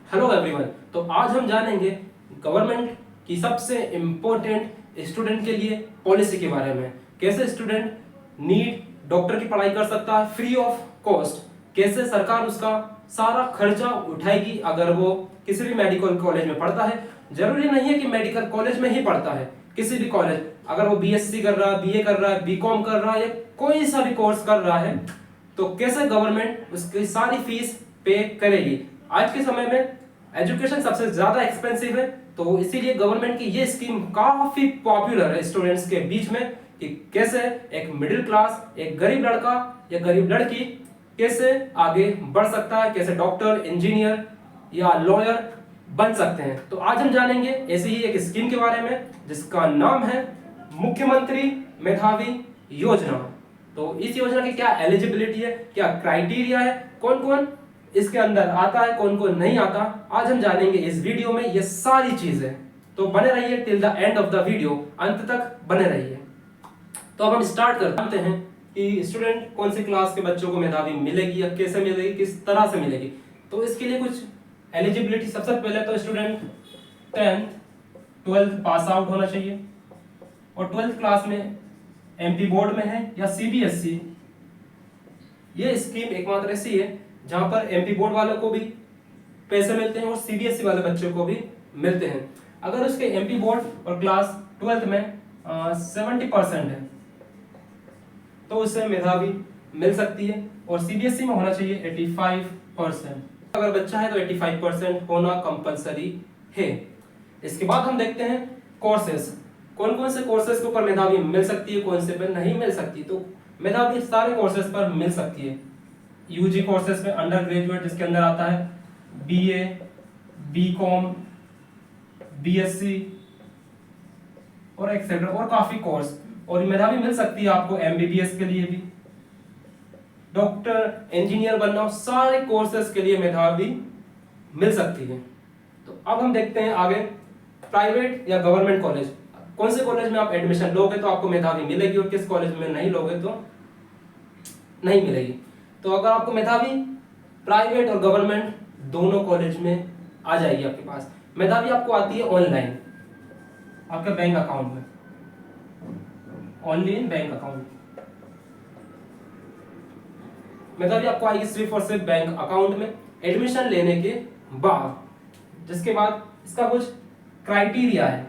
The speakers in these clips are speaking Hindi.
Hello everyone. तो आज हम जानेंगे गवर्नमेंट की सबसे इम्पोर्टेंट स्टूडेंट के लिए पॉलिसी के बारे में। कैसे स्टूडेंट नीट डॉक्टर की पढ़ाई कर सकता है फ्री ऑफ कॉस्ट, कैसे सरकार उसका सारा खर्चा उठाएगी अगर वो किसी भी मेडिकल कॉलेज में पढ़ता है। जरूरी नहीं है कि मेडिकल कॉलेज में ही पढ़ता है, किसी भी कॉलेज, अगर वो बीएससी कर रहा है, बीए कर रहा है, बीकॉम कर रहा है या कोई सा भी कोर्स कर रहा है, तो कैसे गवर्नमेंट उसकी सारी फीस पे करेगी। आज के समय में एजुकेशन सबसे ज्यादा एक्सपेंसिव है, तो इसीलिए गवर्नमेंट की ये स्कीम काफी पॉपुलर है स्टूडेंट्स के बीच में कि कैसे एक मिडिल क्लास, एक गरीब लड़का या गरीब लड़की कैसे आगे बढ़ सकता है, कैसे डॉक्टर, इंजीनियर या लॉयर बन सकते हैं। तो आज हम जानेंगे ऐसी ही एक स्कीम के बारे में जिसका नाम है मुख्यमंत्री मेधावी योजना। तो इस योजना की क्या एलिजिबिलिटी है, क्या क्राइटेरिया है, कौन कौन इसके अंदर आता है, कौन कौन नहीं आता, आज हम जानेंगे इस वीडियो में ये सारी चीजें। तो बने रहिए till the end of the video, अंत तक बने रहिए। तो अब हम स्टार्ट करते हैं कि स्टूडेंट कौन सी क्लास के बच्चों को मेधावी मिलेगी या कैसे मिलेगी, किस तरह से मिलेगी। तो इसके लिए कुछ एलिजिबिलिटी, सबसे पहले तो student 10th 12th pass out होना चाहिए और 12th क्लास में एमपी बोर्ड में है या सीबीएसई। ये स्कीम एकमात्र ऐसी है जहां पर एमपी बोर्ड वालों को भी पैसे मिलते हैं और सीबीएसई वाले बच्चों को भी मिलते हैं। अगर उसके एमपी बोर्ड और क्लास 12th में 70% है तो उसे मेधावी मिल सकती है और सीबीएसई में होना चाहिए 85%। अगर बच्चा है तो 85% होना कंपलसरी है। इसके बाद हम देखते हैं कोर्सेज, कौन कौन से कोर्सेज के ऊपर मेधावी मिल सकती है, कौन से पर नहीं मिल सकती। तो मेधावी सारे कोर्सेज पर मिल सकती है। यूजी कोर्सेज में अंडर ग्रेजुएट जिसके अंदर आता है बीए, बीकॉम, बीएससी और एक्सेट्रा और काफी कोर्स। और मेधावी मिल सकती है आपको एमबीबीएस के लिए भी, डॉक्टर, इंजीनियर बनना हो, सारे कोर्सेज के लिए मेधावी मिल सकती है। तो अब हम देखते हैं आगे प्राइवेट या गवर्नमेंट कॉलेज, कौन से कॉलेज में आप एडमिशन लोगे तो आपको मेधावी मिलेगी और किस कॉलेज में नहीं लोगे तो नहीं मिलेगी। तो अगर आपको मेधावी प्राइवेट और गवर्नमेंट दोनों कॉलेज में आ जाएगी आपके पास। मेधावी आपको आती है ऑनलाइन आपके बैंक अकाउंट में, ओनली इन बैंक अकाउंट। मेधावी आपको आएगी सिर्फ और सिर्फ बैंक अकाउंट में एडमिशन लेने के बाद, जिसके बाद इसका कुछ क्राइटेरिया है,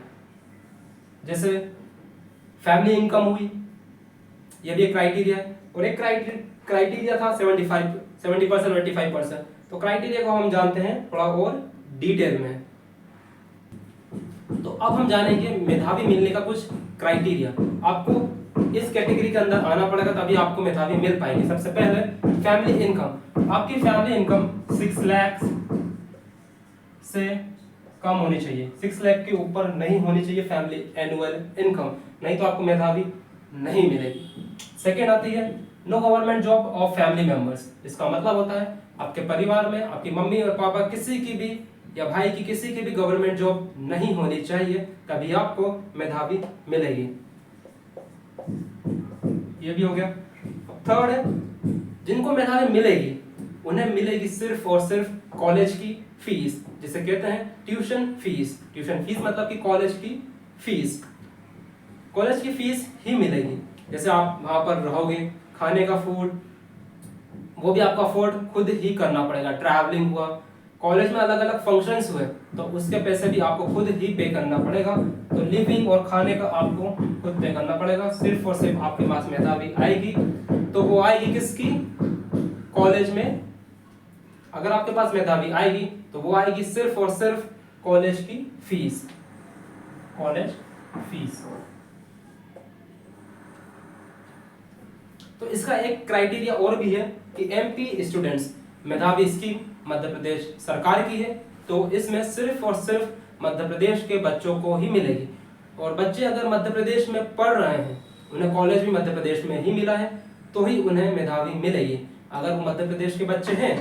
जैसे फैमिली इनकम हुई, यह भी एक क्राइटेरिया है। और एक क्राइटेरिया था 70% 85%। तो क्राइटेरिया को हम जानते हैं थोड़ा और डिटेल में। तो अब हम जानेंगे मेधावी मिलने का कुछ क्राइटेरिया। आपको इस कैटेगरी के अंदर आना पड़ेगा तभी आपको मेधावी मिल पाएगी। सबसे पहले फैमिली इनकम, आपकी फैमिली इनकम 6 लाख से कम होनी चाहिए, 6 लाख के ऊपर नहीं होनी चाहिए फैमिली एनुअल इनकम, नहीं तो आपको मेधावी नहीं मिलेगी। सेकेंड आती है no government job of family members. इसका मतलब होता है आपके परिवार में आपकी मम्मी और पापा किसी की भी या भाई की किसी की भी गवर्नमेंट जॉब नहीं होनी चाहिए, तभी आपको मेधावी मिलेगी। ये भी हो गया। थर्ड है जिनको मेधावी मिलेगी उन्हें मिलेगी सिर्फ और सिर्फ कॉलेज की फीस, जिसे कहते हैं ट्यूशन फीस। ट्यूशन फीस मतलब कि कॉलेज की फीस, कॉलेज की फीस ही मिलेगी। जैसे आप वहां पर रहोगे, खाने का फूड वो भी आपका अफोर्ड खुद ही करना पड़ेगा। ट्रैवलिंग हुआ, कॉलेज में अलग अलग फंक्शंस हुए तो उसके पैसे भी आपको खुद ही पे करना पड़ेगा। तो लिविंग और खाने का आपको खुद पे करना पड़ेगा। सिर्फ और सिर्फ आपके पास मेधावी आएगी तो वो आएगी किसकी, कॉलेज में। अगर आपके पास मेधावी आएगी तो वो आएगी सिर्फ और सिर्फ कॉलेज की फीस, कॉलेज फीस। तो इसका एक क्राइटेरिया और भी है कि एमपी स्टूडेंट्स, मेधावी स्कीम मध्य प्रदेश सरकार की है, तो इसमें सिर्फ और सिर्फ मध्य प्रदेश के बच्चों को ही मिलेगी। और बच्चे अगर मध्य प्रदेश में पढ़ रहे हैं, उन्हें कॉलेज भी मध्य प्रदेश में ही मिला है, तो ही उन्हें मेधावी मिलेगी। अगर वो मध्य प्रदेश के बच्चे हैं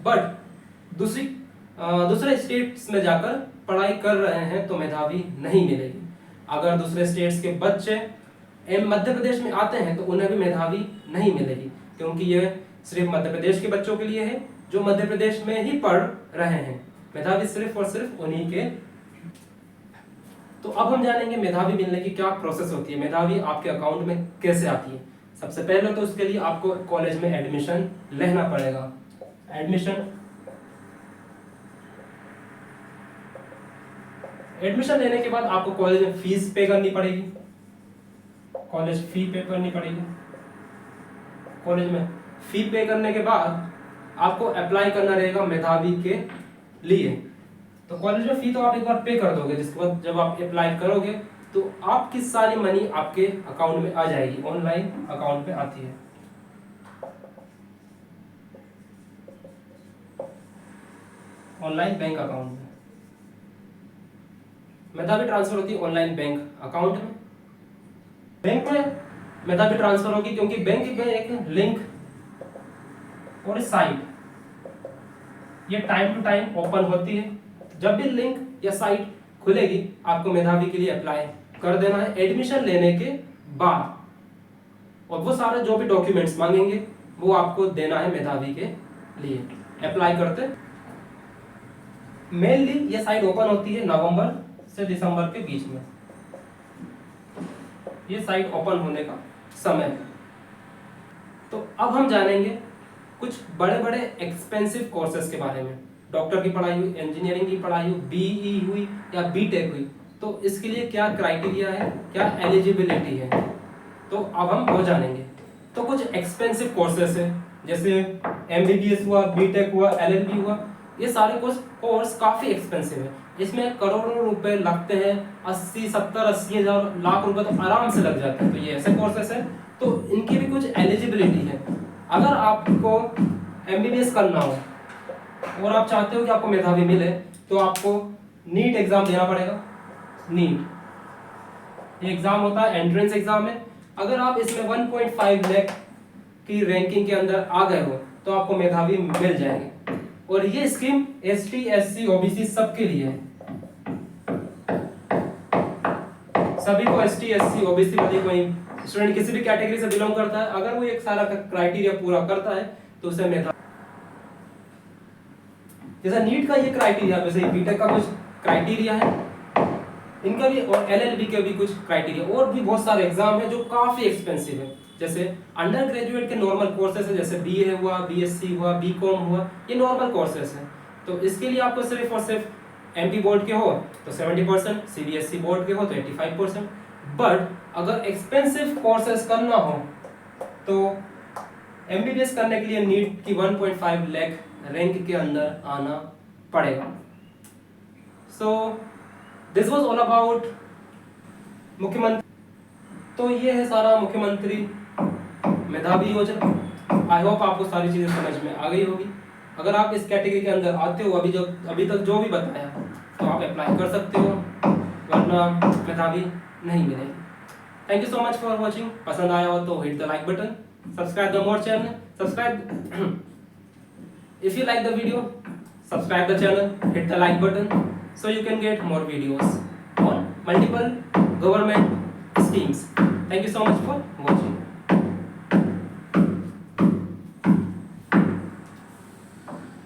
बट दूसरे स्टेट्स में जाकर पढ़ाई कर रहे हैं तो मेधावी नहीं मिलेगी। अगर दूसरे स्टेट्स के बच्चे मध्य प्रदेश में आते हैं तो उन्हें भी मेधावी नहीं मिलेगी, क्योंकि यह सिर्फ मध्य प्रदेश के बच्चों के लिए है जो मध्य प्रदेश में ही पढ़ रहे हैं। मेधावी सिर्फ और सिर्फ उन्हीं के। तो अब हम जानेंगे मेधावी मिलने की क्या प्रोसेस होती है, मेधावी आपके अकाउंट में कैसे आती है। सबसे पहले तो उसके लिए आपको कॉलेज में एडमिशन लेना पड़ेगा। एडमिशन लेने के बाद आपको कॉलेज में फीस पे करनी पड़ेगी, कॉलेज फी पे करनी पड़ेगी। कॉलेज में फी पे करने के बाद आपको अप्लाई करना रहेगा मेधावी के लिए। तो कॉलेज में फी तो आप एक बार पे कर दोगे, जिसके बाद जब आप अप्लाई करोगे तो आपकी सारी मनी आपके अकाउंट में आ जाएगी, ऑनलाइन अकाउंट में आती है। ऑनलाइन बैंक अकाउंट में मेधावी ट्रांसफर होती है, ऑनलाइन बैंक अकाउंट में। बैंक में मेधावी ट्रांसफर होगी क्योंकि बैंक में एक लिंक और साइट ये टाइम टू टाइम ओपन होती है। जब भी लिंक या साइट खुलेगी आपको मेधावी के लिए अप्लाई कर देना है एडमिशन लेने के बाद, और वो सारे जो भी डॉक्यूमेंट्स मांगेंगे वो आपको देना है मेधावी के लिए अप्लाई करते। मेनली ये साइट ओपन होती है नवंबर से दिसंबर के बीच में, ये साइट ओपन होने का समय है। तो अब हम जानेंगे कुछ बड़े बड़े एक्सपेंसिव कोर्सेज के बारे में। डॉक्टर की पढ़ाई हुई, इंजीनियरिंग की पढ़ाई हुई, बीई हुई या बीटेक हुई, तो इसके लिए क्या क्राइटेरिया है, क्या एलिजिबिलिटी है, तो अब हम वो जानेंगे। तो कुछ एक्सपेंसिव कोर्सेज है जैसे एमबीबीएस हुआ, बीटेक हुआ, एलएलबी हुआ, ये सारे कोर्स काफी एक्सपेंसिव है। इसमें करोड़ों रुपए लगते हैं, 80, 70, 80 हजार, लाख रुपए तो आराम से लग जाते हैं। तो ये ऐसे कोर्सेस है, तो इनकी भी कुछ एलिजिबिलिटी है। अगर आपको एमबीबीएस करना हो और आप चाहते हो कि आपको मेधावी मिले तो आपको नीट एग्जाम देना पड़ेगा। नीट एग्जाम होता है, एंट्रेंस एग्जाम है। अगर आप इसमें 1.5 लाख की रैंकिंग के अंदर आ गए हो तो आपको मेधावी मिल जाएंगे। और ये स्कीम एसटी, एससी, ओबीसी सबके लिए है। सभी को एसटी, एससी, ओबीसी वाली कोई स्टूडेंट किसी भी कैटेगरी से बिलोंग करता है, अगर वो एक सारा क्राइटेरिया पूरा करता है तो उसे मेधावी। जैसा नीट का ये क्राइटेरिया, वैसे बीटेक का कुछ क्राइटेरिया है, इनका भी, और एलएलबी के भी कुछ क्राइटेरिया, और भी बहुत सारे एग्जाम है जो काफी एक्सपेंसिव है। जैसे अंडर ग्रेजुएट के नॉर्मल कोर्सेज है, जैसे बीए हुआ, बीएससी हुआ, बीकॉम हुआ, ये नॉर्मल कोर्सेज है। तो इसके लिए आपको सिर्फ और सिर्फ एमपी बोर्ड के हो तो 70%, सीबीएसई बोर्ड के हो तो 85%। बट अगर एक्सपेंसिव कोर्सेज करना हो तो एमबीबीएस करने के लिए नीट की 1.5 लाख रैंक के अंदर आना पड़ेगा। So this was all about मुख्यमंत्री। तो ये है सारा मुख्यमंत्री मेधावी योजना। आई होप आपको सारी चीजें समझ में आ गई होगी। अगर आप इस कैटेगरी के अंदर आते हो, अभी तक जो भी बताया, तो आप अप्लाई कर सकते हो, वरना मेधावी नहीं मिलेगी। Thank you so much for watching. पसंद आया हो तो hit the like button, subscribe the more channel, subscribe if you like the video, subscribe the channel, hit the like button so you can get more videos on multiple government schemes. Thank you so much for watching.